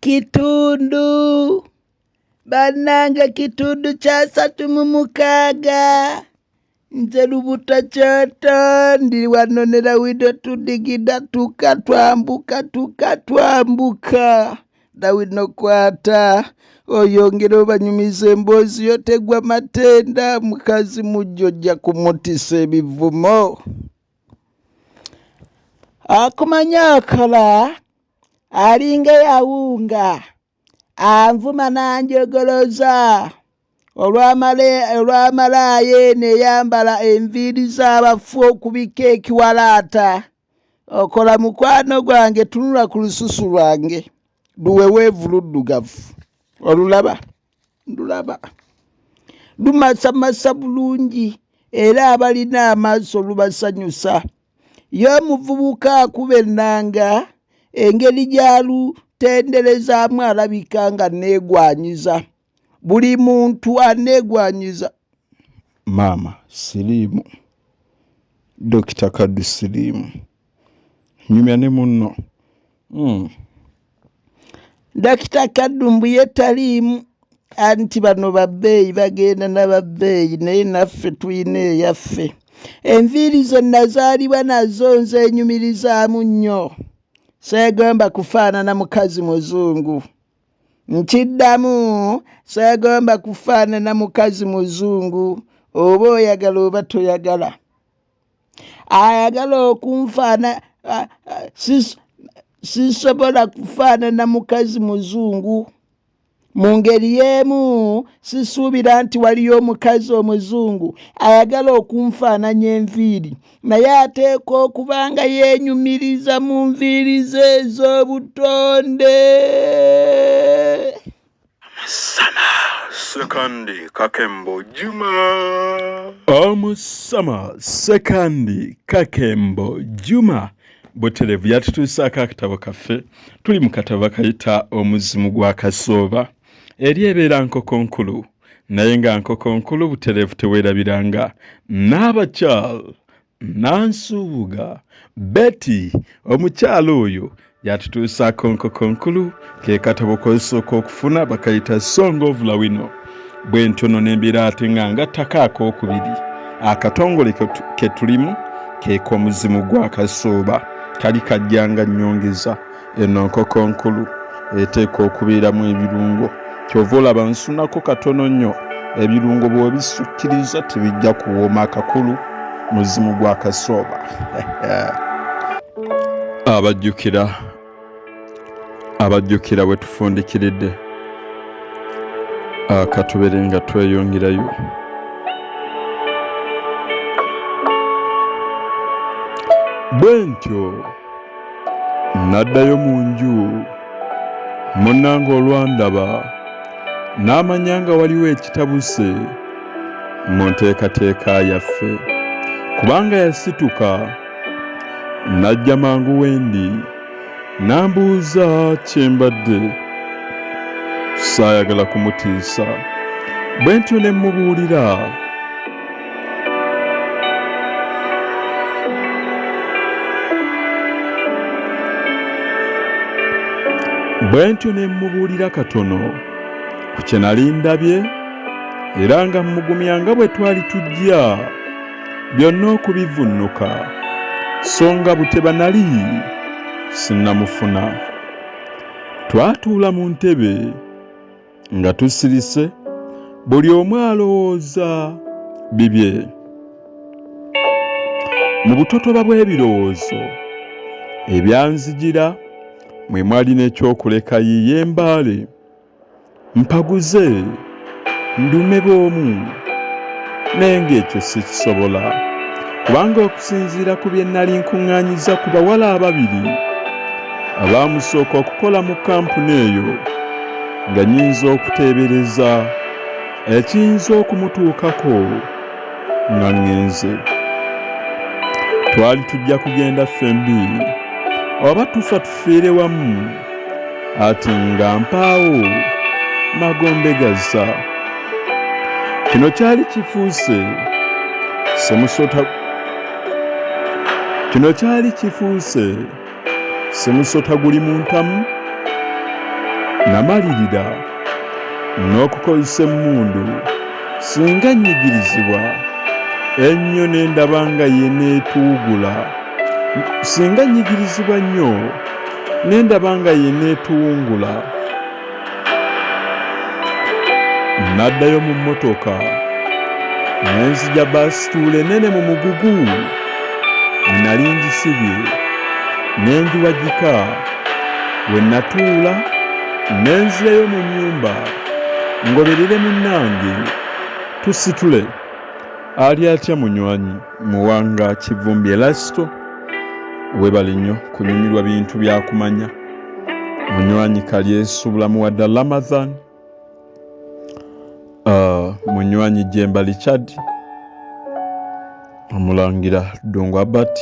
Kitundu bannange kitundu kya 3 nze lubuto kyoto ndi wano ne Lawino tudigida tukatwambuka Lawino kwata oyongera obanyumiza emboozi yo tegwa matenda mukazi mujjojja kumutisa ebivumo akumanya akola alinga yawunga anvuma nanjogoloza olwamalaye neyambala enviiri z'abafu okubika ekiwalaata okola mukwano gwange tunula ku lususu lwange luweweevu luddugavu olulaba ndulaba lumasamasa bulungi era abalina amaaso lubasanyusa y'omuvubuka akuba ennanga engeri gyalutenderezaamu alabika nga neegwanyiza buli muntu aneegwanyiza maama siriimu dokita Kaddu siriimu nyumya ne munno Dokita Kaddu mbuye taliimu anti bano babbeeyi bagenda n'ababbeeyi naye naffe tuyina eyaffe enviiri zonna zaalibwa nazo nzenyumirizaamu nnyo seegomba kufaanana mukazi muzungu nkiddamu seegomba kufaanana mukazi muzungu oba oyagala oba toyagala ayagala okunfaana sisobola kufaanana mukazi muzungu mu ngeri y'emu sisuubira nti waliyo omukazi omuzungu ayagala okunfaananya enviiri naye ateeka okuba nga yeenyumiriza mu nviiri ze ez'obutonde Sekandi Kakembo Juma. Omusama Sekandi Kakembo Juma Buterevu yatutuusaako akatabo kaffe tuli mu katabo kayita Omuzimu gwa Kasooba eri ebeera nkoko nkulu naye nga nkoko nkulu Buterevu teweerabiranga n'abakyala Nansuubuga Betty omukyala oyo yatutuusaako nkoko nkulu ke katabo kosooka okufuna bakayita Song of Lawino bwe ntono n'embeera ate nga ngattako okubiri akatongole ke tulimu ke k'Omuzimu gwa Kasooba kali kajjanga nnyongeza eno nkoko nkulu eteeka okubeeramu ebirungo kyova olaba nsunako katono nnyo ebirungo bw'obisukkiriza tebijja kuwooma akakulu Muzimu gwa Kasooba abajjukira bwe tufundikiridde akatubere nga tweyongerayo bwe ntyo naddayo mu nju munnange olwandaba n'amanya nga waliwo ekitabuse mu nteekateeka yaffe kubanga yasituka najja mangu wendi n'ambuuza kyembadde saayagala kumutiisa bwe ntyo ne mmubuulira katono ku kye nali ndabye era nga mmugumyanga bwe twali tujja byonna okubivunnuka so nga buteba nali sinnamufuna twatuula mu ntebe nga tusirise buli omu alowooza bibye mu butotoba bw'ebirowoozo ebyanzigira mwe mwali n'ekyokuleka yiye embaale mpaguze ndume bw'omu naye ng'ekyo sikisobola kubanga okusinziira ku bye nnali nkuŋŋaanyiza ku bawala ababiri abaamusooka okukola mu kampuni eyo nga nnyinza okuteebereza ekiyinza okumutuukako nga ŋŋenze twali tujja kugenda ffembi oba tufa tufiire wamu ati nga mpaawo magombe gazza kino kyali kifuuse semusota guli mu ntamu namalirira n'okukozesa emmundu singa nnyigirizibwa ennyo ne ndaba nga ye neetuwugula singa nnyigirizibwa nnyo ne ndaba nga ye neetuwungula n'addayo mu mmotoka ne nzija baasituula ennene mu mugugu we nali ngisibye ne ngiwagika we natuula ne nzirayo mu nnyumba ngoberere munnange tusitule. Ali atya munywanyi muwanga Kivumbi Erasto, webale nnyo kunyumirwa bintu byakumanya. Munywanyi Kalyesu bulamu wadda Ramadhan, munywanyi Jemba Richard, omulangira Ddungu Albert,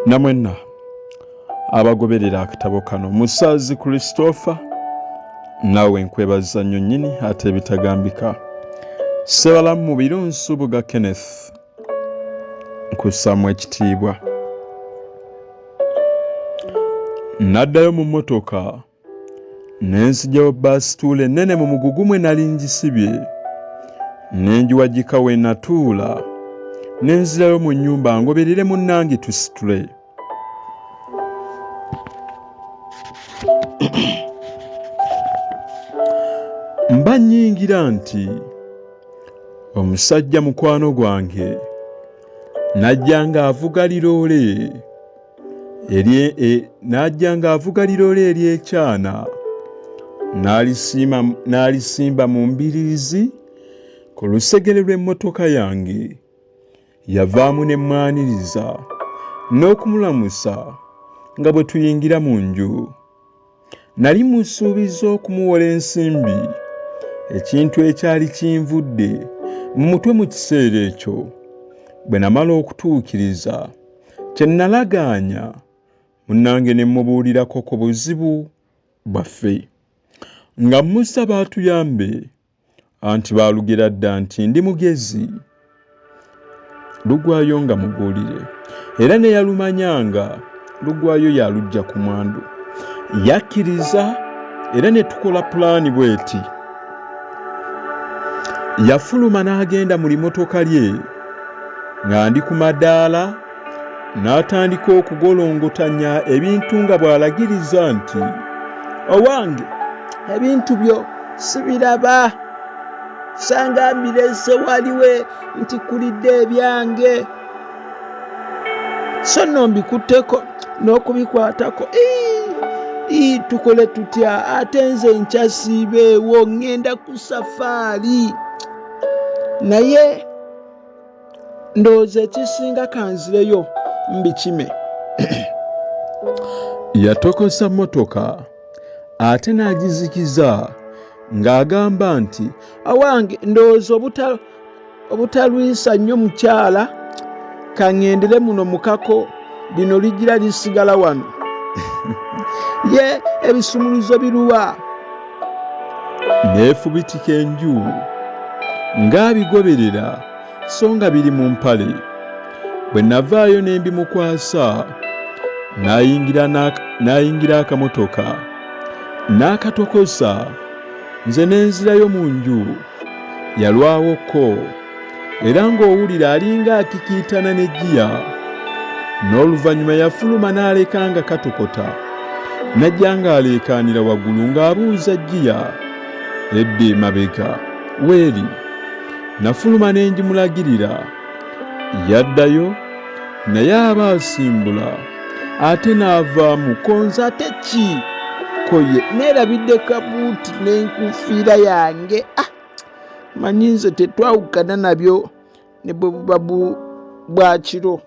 namwenna abagoberera akatabo kano. Musaazi Christopher, naawe nkwebaza nnyo nnyini ate ebitagambika. Sebalamu mu birunsu buga Kenneth, nkussaamu ekitiibwa. N'addayo mu mmotoka ne nzigyawo baasituula ennene mu mugugu mwe nali ngisibye ne ngiwagika we natuula ne nzirayo mu nnyumba ngoberere munnange tusitule. Mba nnyingira nti omusajja mukwano gwange n'ajja ng'avuga liroole ery'ekyana n'alisimba mu mbiriizi ku lusegere lw'emmotoka yange. Yavaamu ne mwaniriza n'okumulamusa nga bwe tuyingira mu nju. Nali musuubiza okumuwola ensimbi, ekintu ekyali kinvudde mu mutwe mu kiseera ekyo. Bwe namala okutuukiriza kye nalagaanya, munnange ne mubuulirako ku buzibu bwaffe nga musaba atuyambe, anti baalugera dda nti ndi mugezi. Lugwayo nga mubuulire, era ne yalumanyanga Lugwayo yalujja ku mwandu. Yakkiriza era ne tukola pulaani bweti. Yafuluma n'agenda mu limotoka lye nga ndi ku madaala n'atandika okugolongotanya ebintu nga bw'alagiriza nti, owange ebintu byo sibiraba, sanga mbirese waliwe nti kulidde ebyange, so nno mbikutteko n'okubikwatako. Tukole tutya? Ate nze nkyasiibeewo ŋŋenda ku safaari, naye ndowooza ekisinga kanzireyo mbikime. Yatokosa mmotoka ate n'agizikiza ng'agamba nti, awange ndowooza obutalwisa nnyo mukyala, kaŋŋendere muno mukako, lino ligira lisigala wano. Ye ebisumuluzo biruwa? Neefubitika enju ng'abigoberera so nga biri mu mpale. Bwe navaayo ne mbimukwasa, n'ayingira akamotoka n'akatokosa, nze ne nzirayo mu nju. Yalwawoko era ng'owulira alinga akikiitana ne giya, n'oluvannyuma yafuluma n'aleka nga katokota, n'ajja ng'aleekaanira waggulu ng'abuuza giya edda emabega weeri. Nafuluma ne ngimulagirira, yaddayo naye aba asimbula ate n'avaamu. Konza ate ki koye? Neerabidde kabuuti n'enkufiira yange. Manyi nze tetwawukana nabyo ne bwe buba bwa kiro.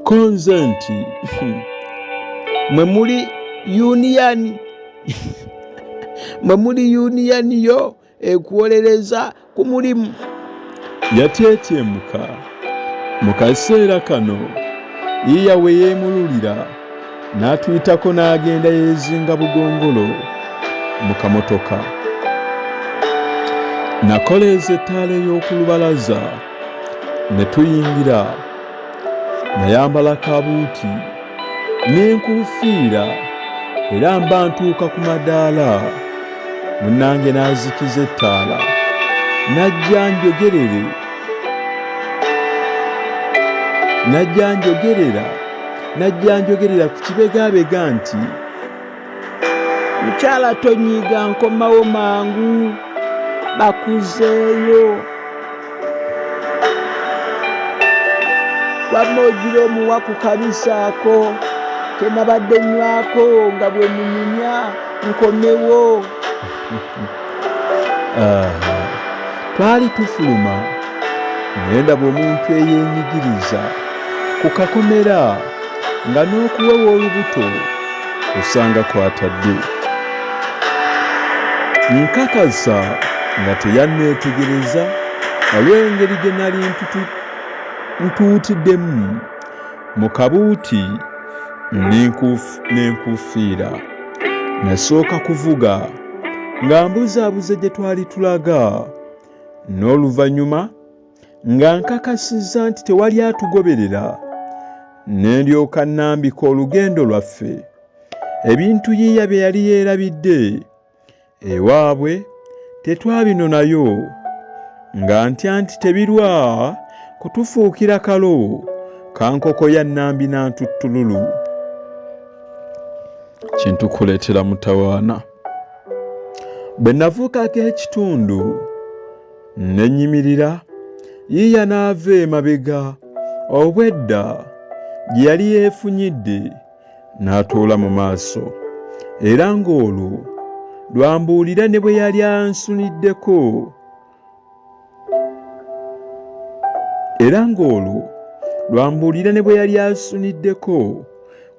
Konze nti mwe muli yuniyani mwe muli yuniyani yo ekuwolereza ku mulimu. Yateetemuka mu kaseera kano yiya we yeemululira n'atuyitako n'agenda yeezinga bugongolo mu kamotoka. Nakoleeza ettaala ey'oku lubalaza ne tuyingira. nayambala kabuuti n'enkuufiira era mba ntuuka ku madaala. Munnange n'azikiza ettaala najja njogerera ku kibegabega nti, mukyala tonyiiga, nkomawo mangu, bakuzeeyo. Wamma ogira omuwa ku kabisaako ke nabadde nywako nga bwe munyumya nkomewo. Twali tufuluma naye ndaba omuntu eyeenyigiriza ku kakomera nga n'okuwewa olubuto osanga kwatadde. Nkakasa nga teyanneetegereza olw'engeri gye nali ntuutiddemu mu kabuuti n'enkuufiira. Nasooka kuvuga nga mbuzaabuze gye twali tulaga, n'oluvannyuma nga nkakasizza nti tewali atugoberera, ne ndyoka nnambika olugendo lwaffe. Ebintu yiiya bye yali yeerabidde ewaabwe tetwabinonayo, nga ntya nti tebirwa kutufuukira kalo kankoko ya nnambi nantuttululu. Kintu kuleetera mutawaana. Bwe navuukako ekitundu ne nnyimirira, yiiya n'ava emabega obwedda gye yali yeefunyidde n'atoola mu maaso, era ng'olwo lwambuulira ne bwe yali ansuniddeko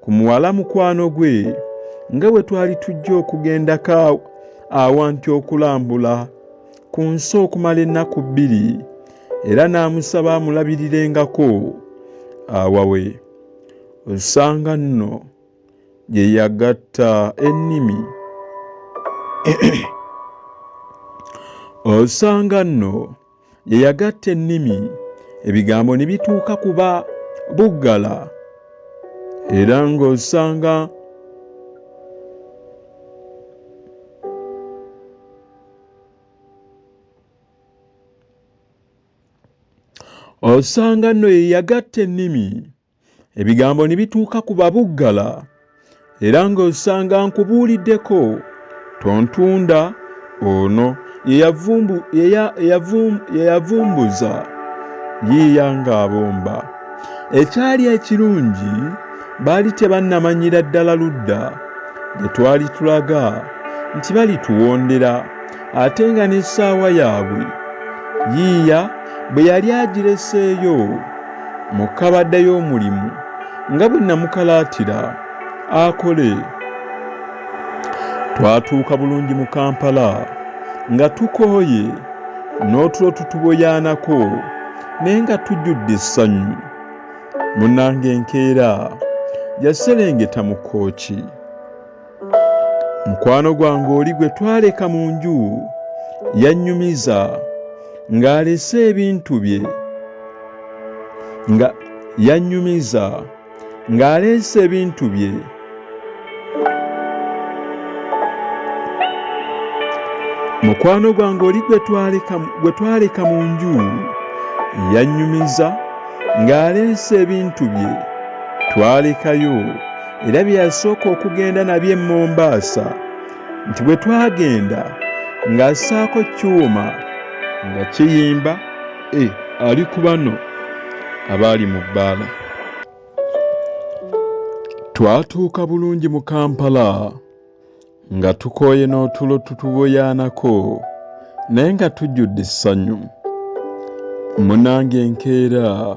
ku muwala mukwano gwe nga bwe twali tujja okugendako awanti okulambula ku nsi okumala ennaku 2, era n'amusaba amulabirirengako awawe. Osanga nno gye yagatta ennimi, ebigambo ne bituuka kuba buggala, era ng'osanga nno ye yagatta ennimi, ebigambo ne bituuka kuba buggala, era ng'osanga nkubuuliddeko tontunda ono ye yavumbuza yiiya ng'abomba. Ekyali ekirungi baali tebannamanyira ddala ludda gye twali tulaga nti balituwondera, ate nga n'essaawa yaabwe yiiya bwe yali agireseeyo mu kabadde y'omulimu nga bwe namukalaatira akole. Twatuuka bulungi mu Kampala nga tukooye n'otulo tutuboyaanako naye nga tujjudde essanyu. Munnange enkeera yaserengeta mu kkooki. Mukwano gwange oli gwe twaleka mu nju yannyumiza ng'alese ebintu bye Mukwano gwange oli gwe twaleka mu nju yannyumiza ng'aleese ebintu bye twalekayo, era bye yasooka okugenda nabyo e Mombasa, nti bwe twagenda ng'assaako kyuma nga kiyimba ali ku bano abaali mu bbaala. Twatuuka bulungi mu Kampala nga tukooye n'otulo tutuboyaanako naye nga tujjudde essanyu. Munnange enkeera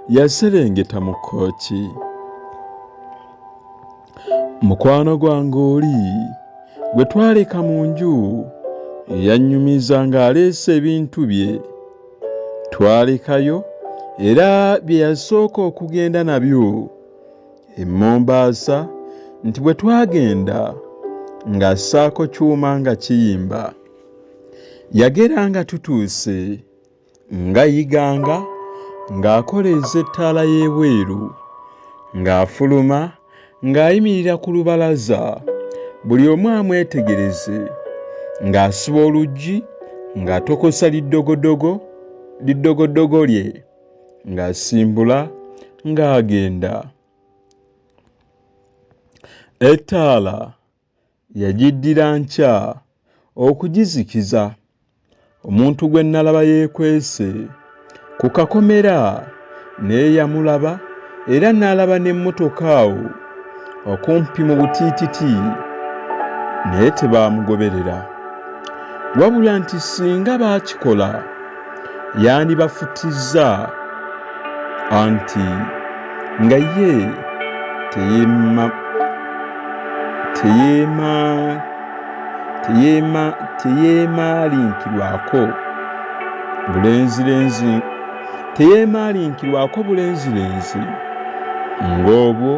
yaserengeta mu kkooki. Mukwano gwange oli gwe twaleka mu nju yannyumiza ng'aleese ebintu bye twalekayo, era bye yasooka okugenda nabyo e Mombasa, nti bwe twagenda ng'assaako kyuma nga kiyimba. Yagera nga tutuuse ng'ayiganga ng'akoleeza ettaala y'ebweru, ng'afuluma, ng'ayimirira ku lubalaza, buli omu amwetegereze, ng'asiba oluggi, ng'atokosa liddogodogo lye, ng'asimbula, ng'agenda. Ettaala yagiddira nkya okugizikiza. Omuntu gwe nalaba yeekwese ku kakomera naye yamulaba era n'alaba n'emmotoka awo okumpi mu butiititi naye tebaamugoberera. Wabula nti singa baakikola yandibafutizza anti nga ye teyeemaalinkirwako bulenzirenzi ng'obwo,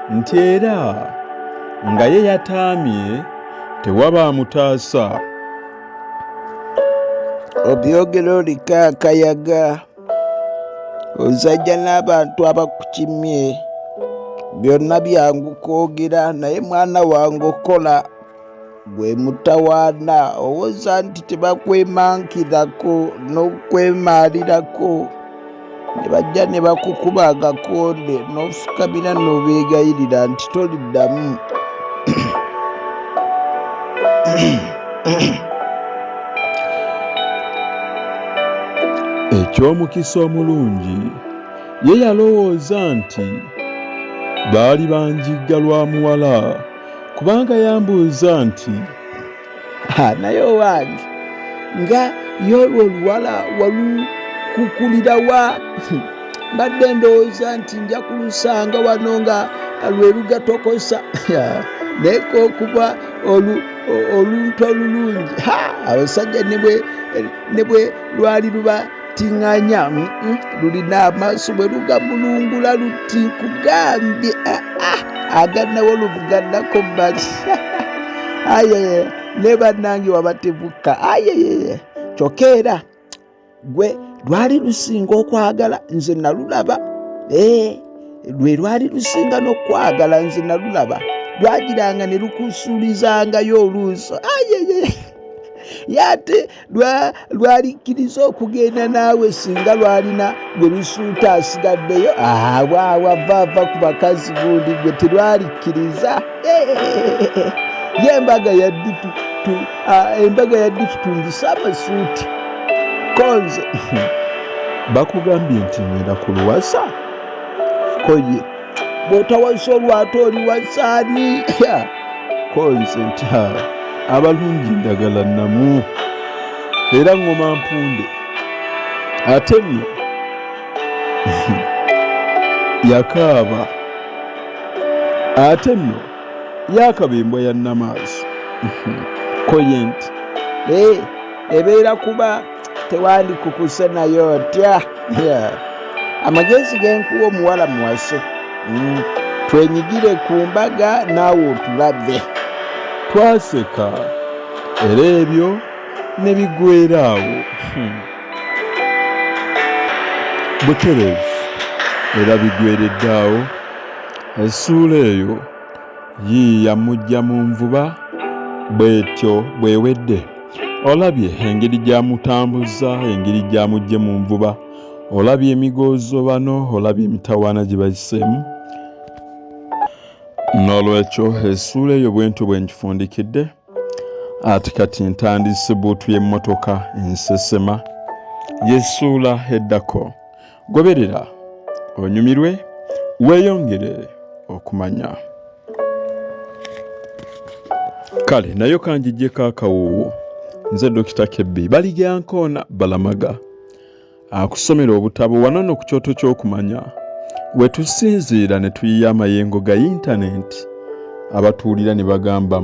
nti era nga ye yataamye tewaba amutaasa. Obyogera oliko akayaga, ozajja n'abantu abakukimye, byonna byangu kwogera, naye mwana wange okola gwe mutawaana, owooza nti tebakwemankirako n'okwemaalirako, ne bajja ne bakukuba agakonde n'ofukamira n'obeegayirira nti toliddamu. Eky'omukisa omulungi ye yalowooza nti baali banjigga lwa muwala, kubanga yambuuza nti naye owange nga y'olwo oluwala walukukulira wa? Mbadde ndowooza nti nja kulusanga wano nga lwe lugatokosa naye k'okuba oluntu olulungi. Abasajja ne bwe lwali lubatiŋŋanya, lulina amaaso bwe lugamulungula luti nkugambye, agannawo lubugaddako bbali. Ayeye ne bannange wabatebuka. Ayeye kyokka era gwe lwali lusinga okwagala, nze nalulaba. Lwe lwali lusinga n'okwagala, nze nalulaba. Lwagiranga ne lukusuulizangayo oluuso. Ayeye yate lwalikkiriza okugenda naawe singa lwalina gwe lusuuta asigaddeyo. Wava ku bakazi bundi gwe terwalikkiriza. Embaga yaddi tutungisa amasuuti konze. bakugambye nti ngenda kuluwasa. Koye bw'otawasa olwata oli wasaani. Konze nti abalungi ndagala namu era ngoma mpunde. Ate nno yakaaba, ate nno yakabembwa ya nnamaaso. Koye nti ebeera kuba tewandikukuse naye otya. Amagezi genkuwa omuwala muwase, twenyigire ku mbaga naawe otulabe. Twaseka era ebyo ne biggweera awo. Butereevu era biggweeredde awo. Essuula eyo yiiya mujja mu nvuba bwetyo bwewedde. Olabye engeri gy'amutambuza, engeri gy'amugye mu nvuba, olabye emigoozo bano, olabye emitawaana gye bayiseemu. N'olwekyo essuula eyo bwentyo bwe nkifundikidde. Ate kati ntandise bbuutu y'emmotoka ensesema y'essuula eddako. Goberera onyumirwe, weeyongere okumanya. Kale nayo kanjiggyeko akawoowo. Nze Dokita Kebbi Baligyankoona Balamaga, akusomera obutabo wano no ku kyoto ky'okumanya, we tusinziira ne tuyiya amayengo ga yintaneti abatuulira ne bagamba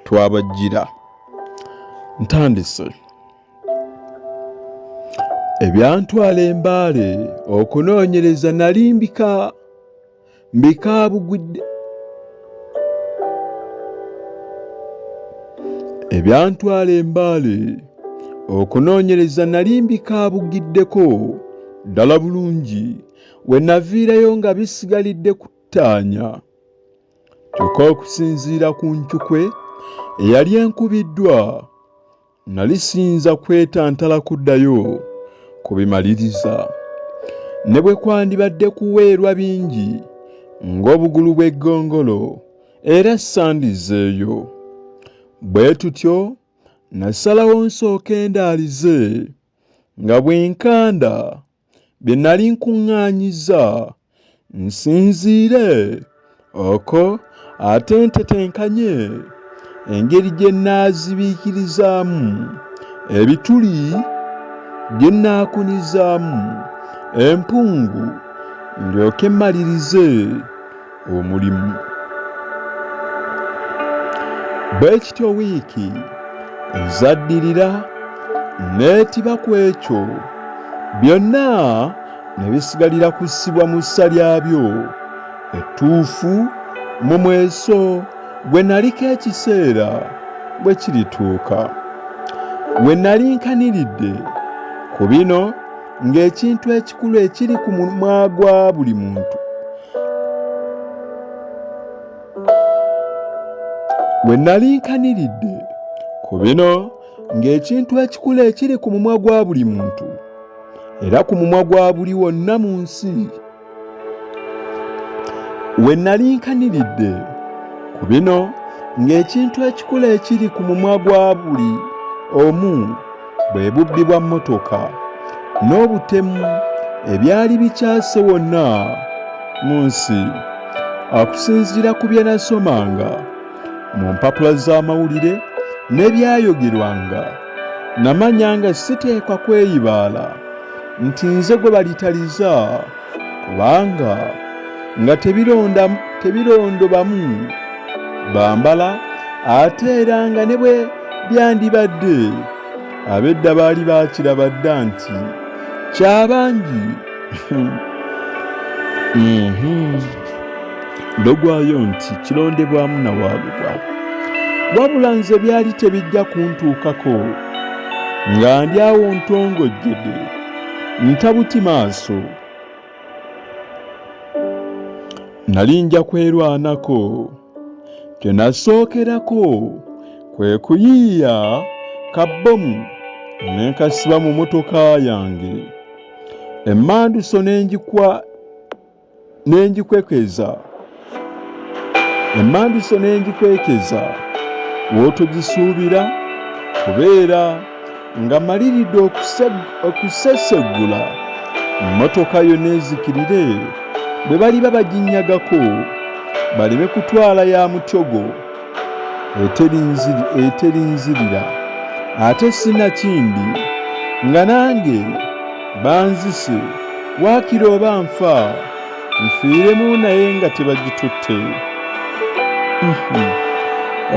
twabajjira. Ntandise. Ebyantwala embaale okunoonyereza nali mbikaabugudde. Ebyantwala embaale okunoonyereza nali mbikaabugiddeko ddala bulungi we naviirayo nga bisigalidde ku ttaanya. Kyokka okusinziira ku ncukwe eyali enkubiddwa, nali siyinza kwetantala kuddayo kubimaliriza. Ne bwe kwandibadde kuweerwa bingi ng'obugulu bw'eggongolo era sandizeeyo. Bwe tutyo nasalawo nsooke ndaalize nga bwe nkanda bye nali nkuŋŋaanyiza nsinziire okwo ate ntetenkanye engeri gye nnaazibiikirizaamu ebituli bye nnaakunizaamu empungu ndyoke mmalirize omulimu. Bwe kityo wiiki ezaddirira neetiba ku ekyo byonna ne bisigalira kussibwa mu ssa lyabyo ettuufu mu mweso gwe naliko ekiseera bwe kirituuka. We nali nkaniridde ku bino ng'ekintu ekikulu ekiri ku mumwa gwa buli muntu era ku mumwa gwa buli wonna mu nsi. We nali nkaniridde ku bino ng'ekintu ekikulu ekiri ku mumwa gwa buli omu bwe bubbi bwa mmotoka n'obutemu ebyali bikyase wonna mu nsi. Okusinziira ku bye nasomanga mu mpapula z'amawulire n'ebyayogerwanga, namanya nga siteekwa kweyibaala nti nze gwe balitaliza, kubanga nga tebirondo bamu bambala, ate era nga ne bwe byandibadde ab'edda baali baakiraba dda nti kyabangi. Logwayo nti kirondebwamu nawaabibwa. Wabula nze byali tebijja kuntuukako nga ndi awo ntongojjede ntabuti maaso. Nali nja kwerwanako. Kye nasookerako kwe kuyiiya kabbomu ne nkasiba mu mmotoka yange. Emmanduso n'engikwekeza w'otogisuubira, kubeera nga maliridde okuseseggula mmotoka yo n'ezikirire bwe baliba baginnyagako baleme kutwala ya mutyogo eterinzirira. Ate sinakindi nga nange banzise waakiri oba nfa nfiiremu naye nga tebagitutte.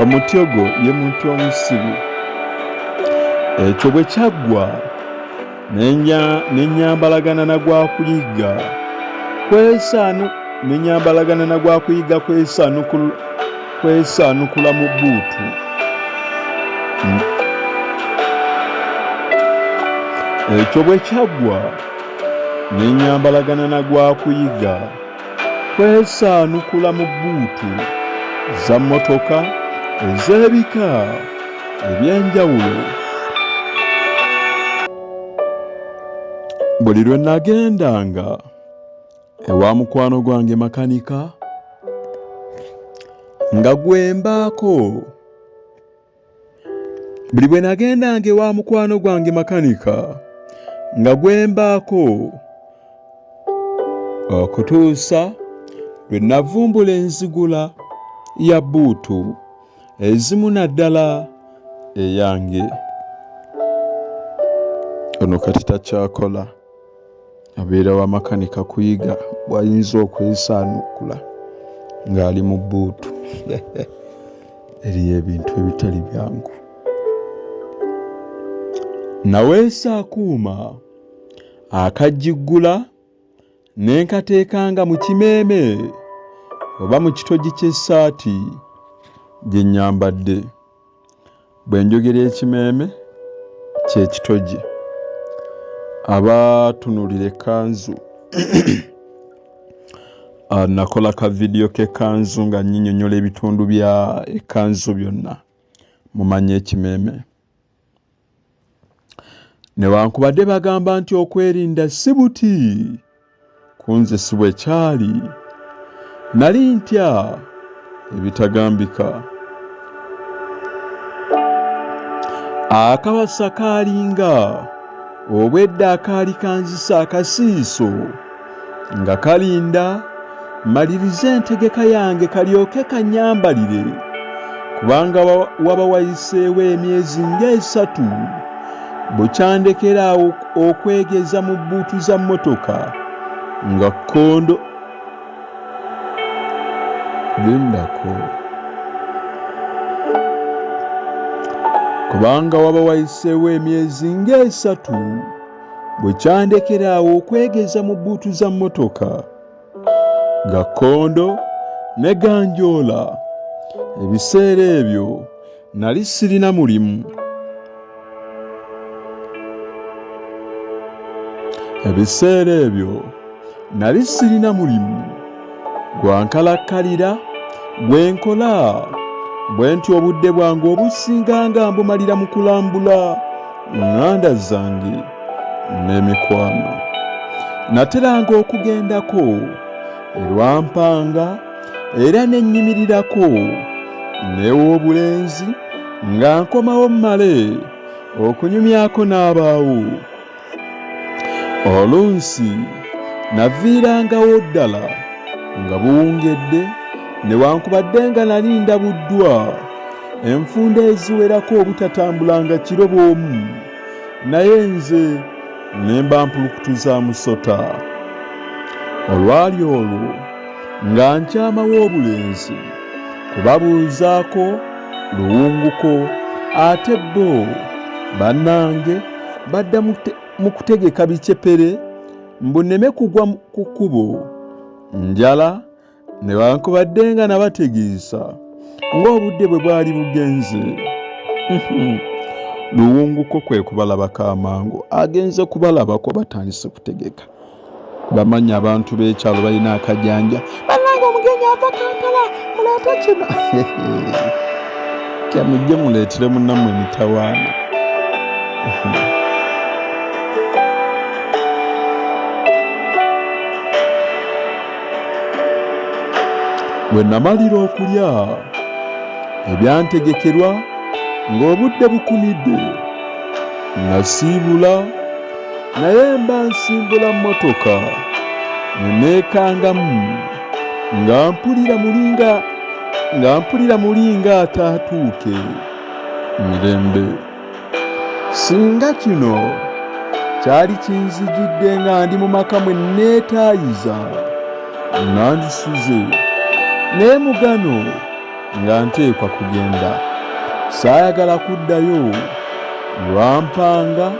Omutyogo ye muntu omusiru. Ekyo bwe kyaggwa nenyambalagana na gwa kuyigga kwesaanukula mu bbuutu. Ekyo bwe kyaggwa nenyambalagana na gwa kuyigga kwesaanukula mu bbuutu za mmotoka ez'ebika eby'enjawulo. Buli lwe nagendanga ewa mukwano gwange makanika nga gwembaako, okutuusa lwe navumbula enzigula ya bbuutu ezimu naddala eyange. Ono kati takyakola, abeera wa makanika kuyiga bw'ayinza okwesaanukula ng'ali mu bbuutu. Eriyo ebintu ebitali byangu. Naweesa akuuma akajiggula ne nkateekanga mu kimeeme oba mu kitogi ky'essaati gye nnyambadde. Bwe njogera ekimeeme kye kitogi. abatunulira ekkanzu nakola ka video k'ekkanzu nga nnyinnyonnyola ebitundu bya ekkanzu byonna mumanye ekimeme. Newankubadde bagamba nti okwerinda si buti, kunze si bwe kyali. Nali ntya ebitagambika. Akabasa kaalinga obwedda akaali kanzisa akasiiso nga kalinda malirize entegeka yange kalyoke kanyambalire, kubanga waba wayiseewo emyezi ng'esatu bukyandekera okwegeza mu bbuutu za mmotoka nga kkondo gendako, kubanga waba wayiseewo emyezi ng'esatu bwekyandekeraawo okwegeza mu bbuutu za mmotoka ga kkondo ne ganjoola. Ebiseera ebyo nali sirina mulimu. Ebiseera ebyo nali sirina mulimu gwankalakkalira gwe nkola, bwe nti obudde bwange obusinga nga mbumalira mu kulambula ŋŋanda zange n'emikwano. Nateranga okugendako erwampanga era nennyimirirako n'ew'obulenzi nga nkomawo mmale okunyumyako n'abaawo. Olunsi naviirangawo ddala nga buwungedde, newankubadde nga nali ndabuddwa enfunda eziwerako obutatambulanga kiro bw'omu, naye nze ne mba mpulukutuza musota. Olwali olwo nga nkyamawo obulenzi kubabuuzaako luwunguko, ate bo bannange badda mu kutegeka bicepere mbu nneme kugwa ku kkubo. Njala newankubadde nga nabategeeza ng'obudde bwe bwali bugenze. Luwunguko kwe kubalabako amangu, agenze kubalabako batandise kutegeka. Bamanya abantu b'ekyalo balina akajanja, bannange omugenyi ava Kampala muleete kino. Kyamujje muleetere munnammwe emitawaana. Bwe namalira okulya ebyantegekerwa ng'obudde bukunidde, nasiibula, naye mba nsimbula mmotoka neneekangamu nga mpulira mulinga ataatuuke mirembe. Singa kino kyali kinzijidde nga ndi mu maka mwe neetaayiza, nandisuze naye mugano nga nteekwa kugenda. Saayagala kuddayo, lwampanga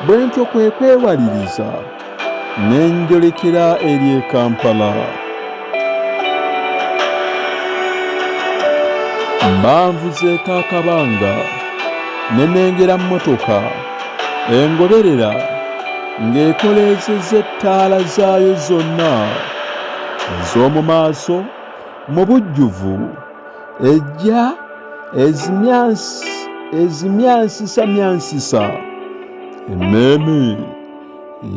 bwe ntyo kwe kwewaliriza nenjolekera eri e Kampala. Mba nvuzeeko akabanga ne nengera mmotoka engoberera ng'ekoleezezza ettaala zaayo zonna ez'omu maaso mu bujjuvu, ejja ezimyansisa emmeeme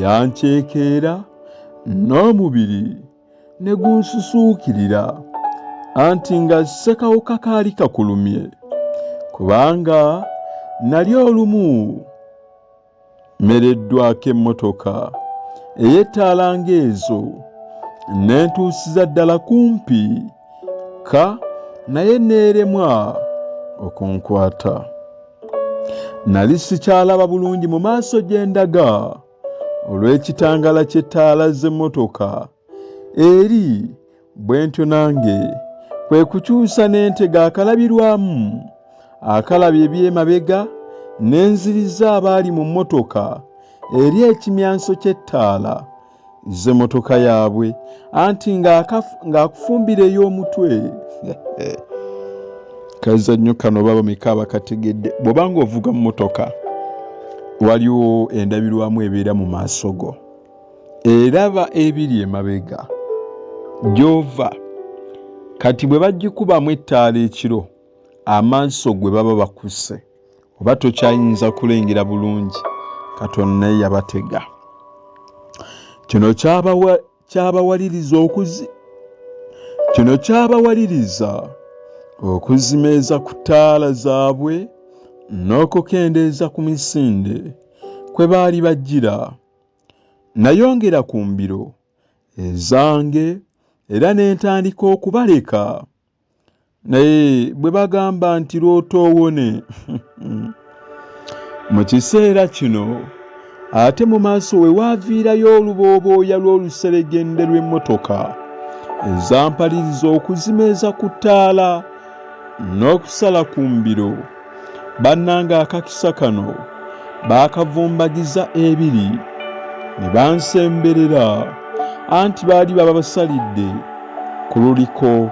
yanceekeera n'omubiri ne gunsusuukirira, anti nga ssekawuka kaali kakulumye, kubanga nali olumu mmereddwako emmotoka ey'ettaala ng'ezo nentuusiza ddala kumpi naye neeremwa okunkwata. Nali sikyalaba bulungi mu maaso gye ndaga olw'ekitangala ky'ettaala z'emmotoka eri, bwe ntyo nange kwe kukyusa n'entega akalabirwamu akalabye eby'emabega n'enziriza abaali mu mmotoka eri ekimyanso ky'ettaala z'emmotoka yaabwe, anti ng'akufumbira ey'omutwe. Kazannyo kano baba meka abakategedde. Bw'obanga ovuga mu mmotoka waliwo endabirwamu ebeera mu maaso go eraba ebiri emabega gy'ova. Kati bwe bagikubamu ettaala ekiro amaaso gwe baba bakusse oba tokyayinza kulengera bulungi Katonda naye yabatega. Kino kyabawaliriza okuzimeeza ku ttaala zaabwe n'okukendeeza ku misinde kwe baali bajjira. Nayongera ku mbiro ezange era ne ntandika okubaleka, naye bwe bagamba nti lw'otoowone mu kiseera kino ate mu maaso we waaviirayo oluboobooya lw'oluseregende lw'emmotoka ezampaliriza okuzimeeza ku ttaala n'okusala ku mbiro. Bannanga akakisa kano baakavumbagiza ebiri ne bansemberera anti baali baba basalidde ku luliko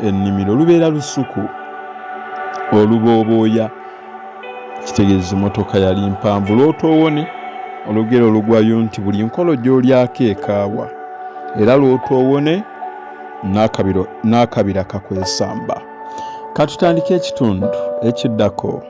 ennimiro lubeera lusuku oluboobooya. Kitegeeza emmotoka yali mpanvu. Lw'otoowone olugero olugwayo nti buli nkolo gy'olyako ekaawa era lw'otoowone n'akabira kakwesamba. Katutandike ekitundu ekiddako.